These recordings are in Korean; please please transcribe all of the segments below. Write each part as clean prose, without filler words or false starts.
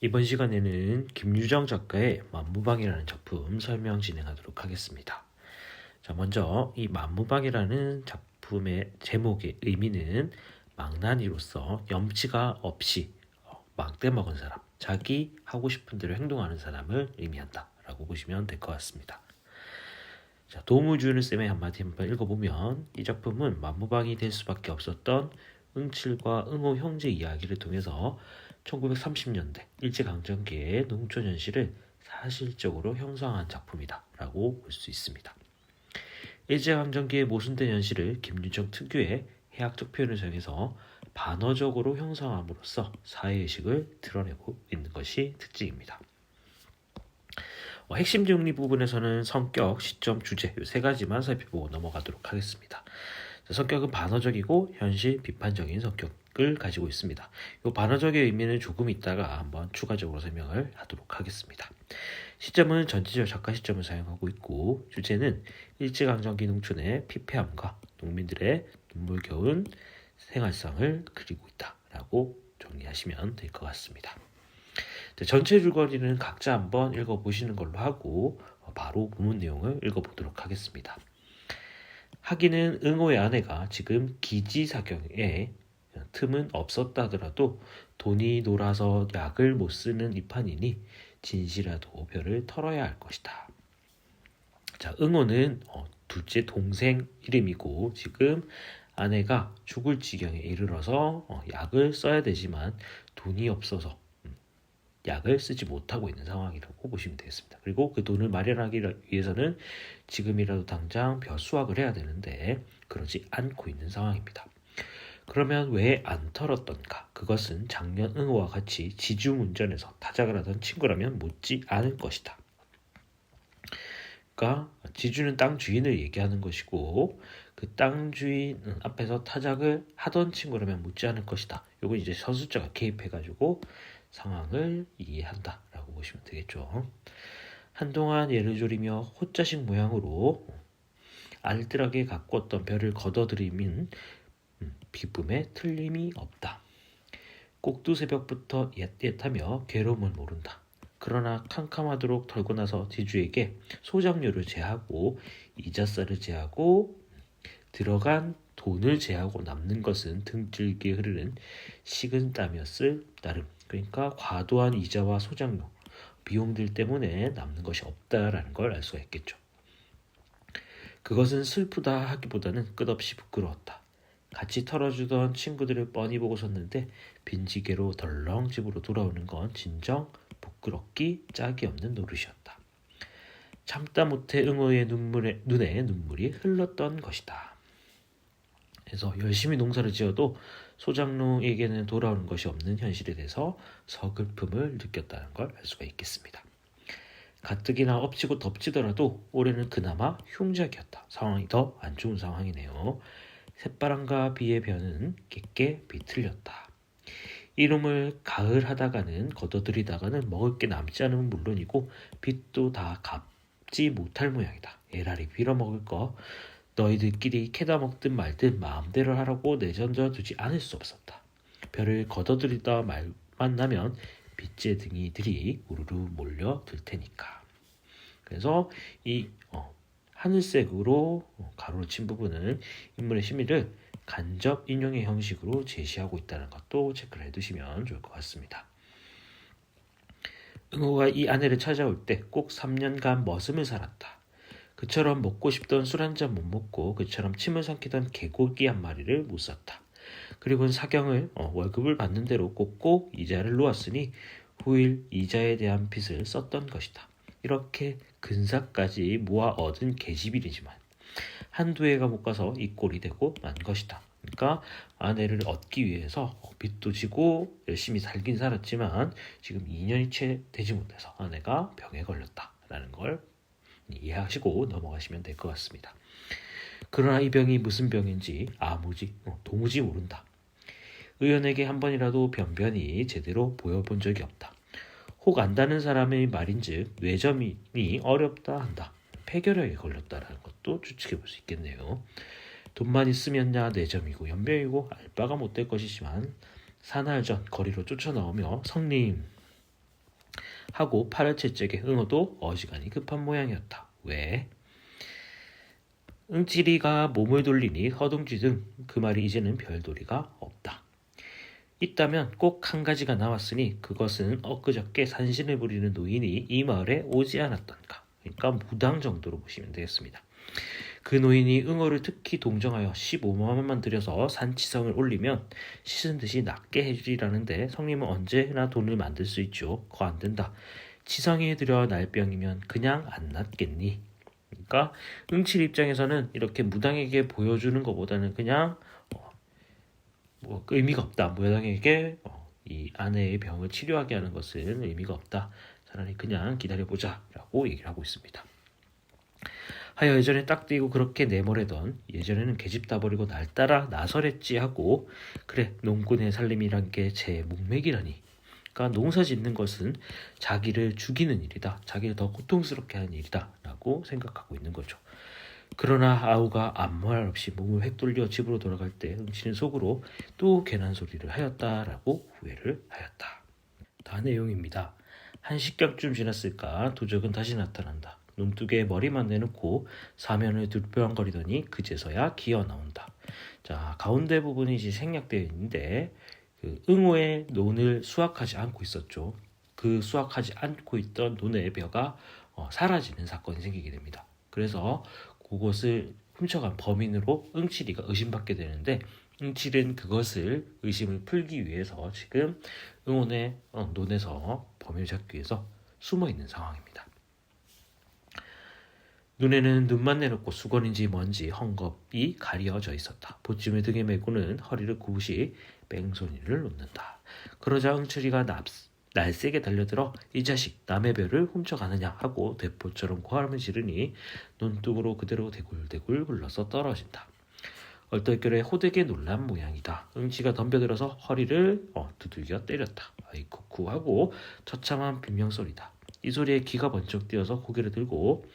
이번 시간에는 김유정 작가의 만무방이라는 작품 설명 진행하도록 하겠습니다. 자, 먼저 이 만무방이라는 작품의 제목의 의미는 망나니로서 염치가 없이 막대 먹은 사람, 자기 하고 싶은 대로 행동하는 사람을 의미한다 라고 보시면 될 것 같습니다. 자, 도움을 주는 쌤의 한마디 한번 읽어보면, 이 작품은 만무방이 될 수밖에 없었던 응칠과 응호 형제 이야기를 통해서 1930년대 일제강점기의 농촌 현실을 사실적으로 형성한 작품이다 라고 볼 수 있습니다. 일제강점기의 모순된 현실을 김유정 특유의 해학적 표현을 사용해서 반어적으로 형성함으로써 사회의식을 드러내고 있는 것이 특징입니다. 핵심 정리 부분에서는 성격, 시점, 주제 이 세 가지만 살펴보고 넘어가도록 하겠습니다. 성격은 반어적이고 현실 비판적인 성격을 가지고 있습니다. 이 반어적의 의미는 조금 있다가 한번 추가적으로 설명을 하도록 하겠습니다. 시점은 전체적 작가 시점을 사용하고 있고, 주제는 일제강점기 농촌의 피폐함과 농민들의 눈물겨운 생활상을 그리고 있다라고 정리하시면 될 것 같습니다. 전체 줄거리는 각자 한번 읽어보시는 걸로 하고 바로 본문 내용을 읽어보도록 하겠습니다. 하기는 응호의 아내가 지금 기지사경에 틈은 없었다 하더라도 돈이 놀아서 약을 못 쓰는 이판이니 진시라도 별을 털어야 할 것이다. 자, 응호는 둘째 동생 이름이고, 지금 아내가 죽을 지경에 이르러서 약을 써야 되지만 돈이 없어서 약을 쓰지 못하고 있는 상황이라고 보시면 되겠습니다. 그리고 그 돈을 마련하기 위해서는 지금이라도 당장 벼 수확을 해야 되는데 그러지 않고 있는 상황입니다. 그러면 왜 안 털었던가? 그것은 작년 응호와 같이 지중운전에서 타작을 하던 친구라면 묻지 않을 것이다. 그러니까 지주는 땅 주인을 얘기하는 것이고, 그 땅 주인 앞에서 타작을 하던 친구라면 묻지 않을 것이다. 이건 이제 서술자가 개입해가지고 상황을 이해한다라고 보시면 되겠죠. 한동안 예를 조리며 호자식 모양으로 알뜰하게 가꾸었던 별을 걷어들이민 기쁨에 틀림이 없다. 꼭두 새벽부터 옛하며 괴로움을 모른다. 그러나 캄캄하도록 털고 나서 지주에게 소장료를 제하고 이자세를 제하고 들어간 돈을 제하고 남는 것은 등줄기에 흐르는 식은 땀이었을 따름. 그러니까 과도한 이자와 소장료, 비용들 때문에 남는 것이 없다라는 걸 알 수가 있겠죠. 그것은 슬프다 하기보다는 끝없이 부끄러웠다. 같이 털어주던 친구들을 뻔히 보고 섰는데 빈지게로 덜렁 집으로 돌아오는 건 진정 부끄럽기 짝이 없는 노릇이었다. 참다 못해 응호의 눈에 눈물이 흘렀던 것이다. 그래서 열심히 농사를 지어도 소장농에게는 돌아오는 것이 없는 현실에 대해서 서글픔을 느꼈다는 걸 알 수가 있겠습니다. 가뜩이나 엎치고 덮치더라도 올해는 그나마 흉작이었다. 상황이 더 안 좋은 상황이네요. 새바람과 비의 변은 객게 비틀렸다. 이놈을 가을 하다가는 걷어들이다가는 먹을 게 남지 않으면 물론이고 빚도 다 갚지 못할 모양이다. 애라리 빌어먹을 거 너희들끼리 캐다 먹든 말든 마음대로 하라고 내던져 두지 않을 수 없었다. 별을 걷어들이다 말만 나면 빚재등이들이 우르르 몰려들 테니까. 그래서 이 하늘색으로 가로를 친 부분은 인물의 심리를 간접 인용의 형식으로 제시하고 있다는 것도 체크를 해두시면 좋을 것 같습니다. 응호가 이 아내를 찾아올 때 꼭 3년간 머슴을 살았다. 그처럼 먹고 싶던 술 한 잔 못 먹고 그처럼 침을 삼키던 개고기 한 마리를 못 샀다. 그리고는 사경을 월급을 받는 대로 꼭꼭 이자를 놓았으니 후일 이자에 대한 빚을 썼던 것이다. 이렇게 근사까지 모아 얻은 계집일이지만 한두 해가 못 가서 이 꼴이 되고 만 것이다. 그러니까 아내를 얻기 위해서 빚도 지고 열심히 살긴 살았지만 지금 2년이 채 되지 못해서 아내가 병에 걸렸다라는 걸 이해하시고 넘어가시면 될 것 같습니다. 그러나 이 병이 무슨 병인지 도무지 모른다. 의원에게 한 번이라도 변변히 제대로 보여본 적이 없다. 혹 안다는 사람의 말인즉 뇌점이 어렵다 한다. 폐결핵에 걸렸다라는 것도 추측해 볼 수 있겠네요. 돈만 있으면야 뇌점이고 연병이고 알 바가 못 될 것이지만 사날 전 거리로 쫓아나오며 성님 하고 파렴치 적에 응어도 어지간히 급한 모양이었다. 왜? 응치리가 몸을 돌리니 허둥지둥 그 말이 이제는 별도리가 없다. 있다면 꼭 한 가지가 나왔으니 그것은 엊그저께 산신을 부리는 노인이 이 마을에 오지 않았던가. 그러니까 무당 정도로 보시면 되겠습니다. 그 노인이 응어를 특히 동정하여 15만 원만 들여서 산치성을 올리면 씻은 듯이 낫게 해주리라는데 성님은 언제나 돈을 만들 수 있죠. 그거 안 된다. 치성에 들여 날병이면 그냥 안 낫겠니? 그러니까 응칠 입장에서는 이렇게 무당에게 보여주는 것보다는 그냥 뭐 의미가 없다. 무당에게 이 아내의 병을 치료하게 하는 것은 의미가 없다. 차라리 그냥 기다려보자 라고 얘기를 하고 있습니다. 하여 예전에 딱 띄고 그렇게 내모래던 예전에는 계집 다 버리고 날 따라 나서랬지 하고 그래 농꾼의 살림이란 게 제 목맥이라니. 그러니까 농사 짓는 것은 자기를 죽이는 일이다. 자기를 더 고통스럽게 하는 일이다 라고 생각하고 있는 거죠. 그러나 아우가 아무 말 없이 몸을 획 돌려 집으로 돌아갈 때 응치는 속으로 또 괜한 소리를 하였다라고 후회를 하였다. 다 내용입니다. 한 식경쯤 지났을까 도적은 다시 나타난다. 눈두개에 머리만 내놓고 사면을 둘병거리더니 그제서야 기어 나온다. 자, 가운데 부분이 이제 생략되어 있는데 그 응오의 논을 수확하지 않고 있었죠. 그 수확하지 않고 있던 논의 벼가 사라지는 사건이 생기게 됩니다. 그래서 그것을 훔쳐간 범인으로 응칠이가 의심받게 되는데 응칠은 그것을 의심을 풀기 위해서 지금 응원의 논에서 범인을 잡기 위해서 숨어 있는 상황입니다. 눈에는 눈만 내놓고 수건인지 뭔지 헝겊이 가려져 있었다. 보찜을 등에 메고는 허리를 굽으시 뺑소니를 놓는다. 그러자 응칠이가 날쌔게 달려들어 이 자식 남의 벼를 훔쳐가느냐 하고 대포처럼 고함을 지르니 눈뚝으로 그대로 대굴대굴 굴러서 떨어진다. 얼떨결에 호되게 놀란 모양이다. 응치가 덤벼들어서 허리를 두들겨 때렸다. 아이쿠쿠 하고 처참한 비명소리다. 이 소리에 기가 번쩍 뛰어서 고개를 들고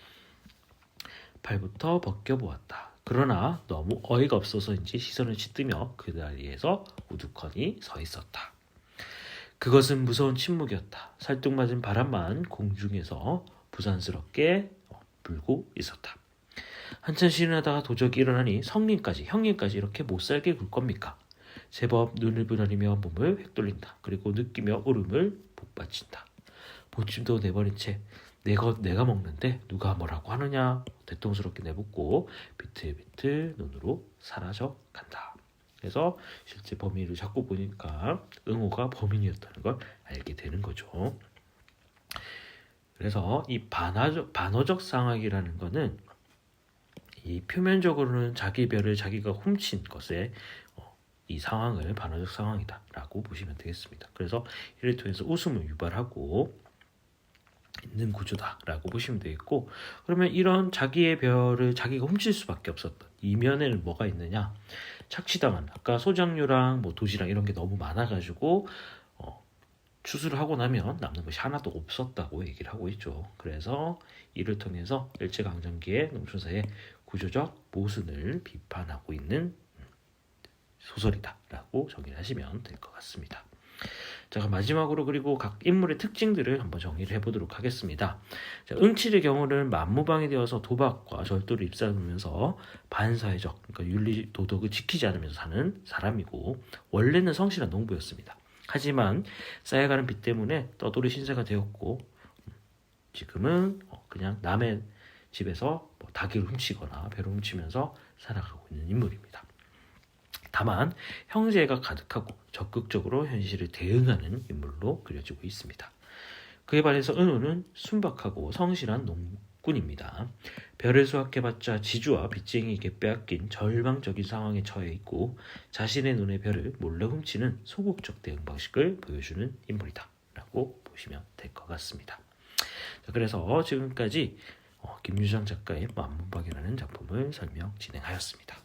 발부터 벗겨보았다. 그러나 너무 어이가 없어서인지 시선을 짓뜨며 그 자리에서 우두커니 서 있었다. 그것은 무서운 침묵이었다. 살뚝맞은 바람만 공중에서 부산스럽게 불고 있었다. 한참 시름하다가 도적이 일어나니 형님까지 이렇게 못살게 굴 겁니까? 제법 눈을 부라리며 몸을 획돌린다. 그리고 느끼며 울음을 복받친다. 보침도 내버린 채 내가 먹는데 누가 뭐라고 하느냐 대통스럽게 내붓고 비틀비틀 눈으로 사라져 간다. 그래서 실제 범인을 잡고 보니까 응호가 범인이었다는 걸 알게 되는 거죠. 그래서 이 반어적 상황이라는 거는 이 표면적으로는 자기 별을 자기가 훔친 것에 이 상황을 반어적 상황이다라고 보시면 되겠습니다. 그래서 이를 통해서 웃음을 유발하고 있는 구조다라고 보시면 되겠고, 그러면 이런 자기의 별을 자기가 훔칠 수밖에 없었던 이면에는 뭐가 있느냐? 착취당한 아까 소장류랑 뭐 도시락 이런 게 너무 많아가지고 추수를 하고 나면 남는 것이 하나도 없었다고 얘기를 하고 있죠. 그래서 이를 통해서 일제강점기의 농촌사의 구조적 모순을 비판하고 있는 소설이다라고 정의를 하시면 될 것 같습니다. 자, 마지막으로 그리고 각 인물의 특징들을 한번 정리를 해보도록 하겠습니다. 자, 응칠의 경우는 만무방이 되어서 도박과 절도를 입사하면서 반사회적, 그러니까 윤리 도덕을 지키지 않으면서 사는 사람이고 원래는 성실한 농부였습니다. 하지만 쌓여가는 빚 때문에 떠돌이 신세가 되었고 지금은 그냥 남의 집에서 뭐 닭을 훔치거나 배를 훔치면서 살아가고 있는 인물입니다. 다만 형제가 가득하고 적극적으로 현실을 대응하는 인물로 그려지고 있습니다. 그에 반해서 은호는 순박하고 성실한 농꾼입니다. 별을 수확해봤자 지주와 빚쟁이에게 빼앗긴 절망적인 상황에 처해 있고 자신의 눈의 별을 몰래 훔치는 소극적 대응 방식을 보여주는 인물이다 라고 보시면 될 것 같습니다. 자, 그래서 지금까지 김유정 작가의 만문박이라는 작품을 설명 진행하였습니다.